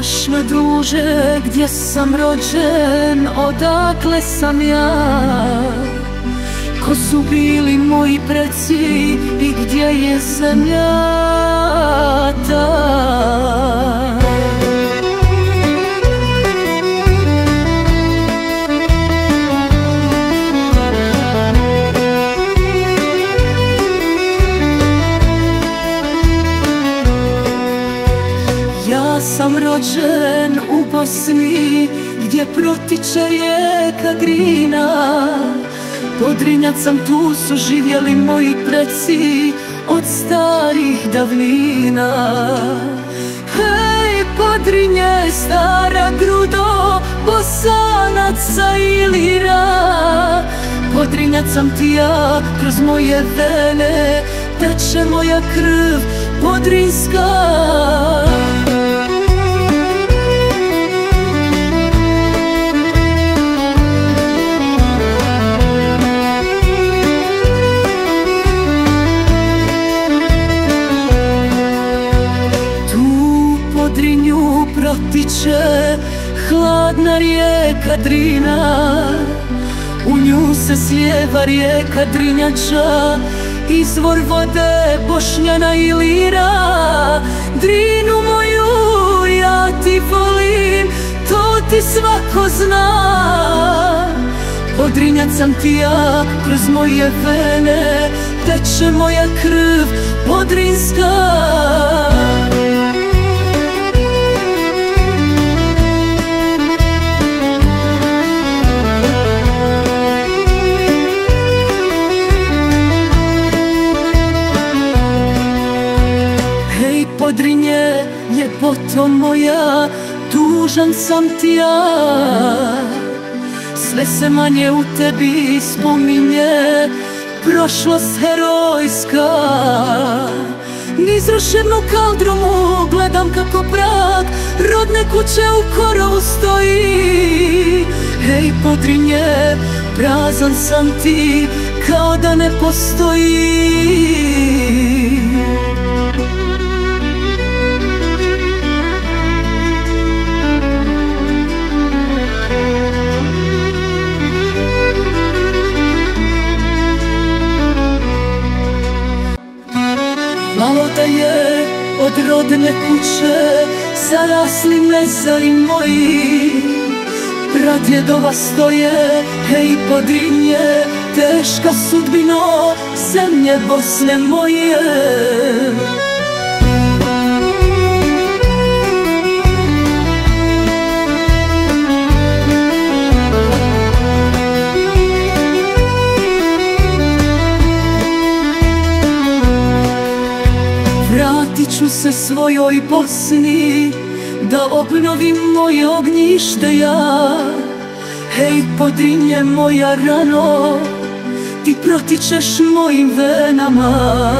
Pitaš me druže gdje sam rođen, odakle sam ja, ko su bili moji preci i gdje je zemlja ta. Ja sam rođen u Bosni gdje protiče rijeka Drina. Podrinjac sam, tu su živjeli moji preci od starih davnina. Hej Podrinje, stara grudo, Bosanaca i Ilira. Podrinjac sam ti ja, kroz moje vene teče moja krv podrinska. Podrinju protiče hladna rijeka Drina, u nju se slijeva rijeka Drinjača, izvor vode Bošnjana i Ilira. Drinu moju ja ti volim, to ti svako zna. Podrinjac sam ti ja, kroz moje vene teče moja krv podrinska. Podrinje, ljepoto moja, tužan sam ti ja. Sve se manje u tebi spominje, prošlost herojska. Niz ruševnu kaldrumu gledam kako prag rodne kuće u korovu stoji. Hej Podrinje, prazan sam ti kao da ne postoji. Malo da je od rodne kuće zarasli mezari moji. Pradjedova stoje, hej Podrinje, teška sudbino zemlje Bosne moje. Vratit ću se svojoj Bosni, da obnovim moje ognjište ja. Hej Podrinje moja rano, ti protičeš mojim venama.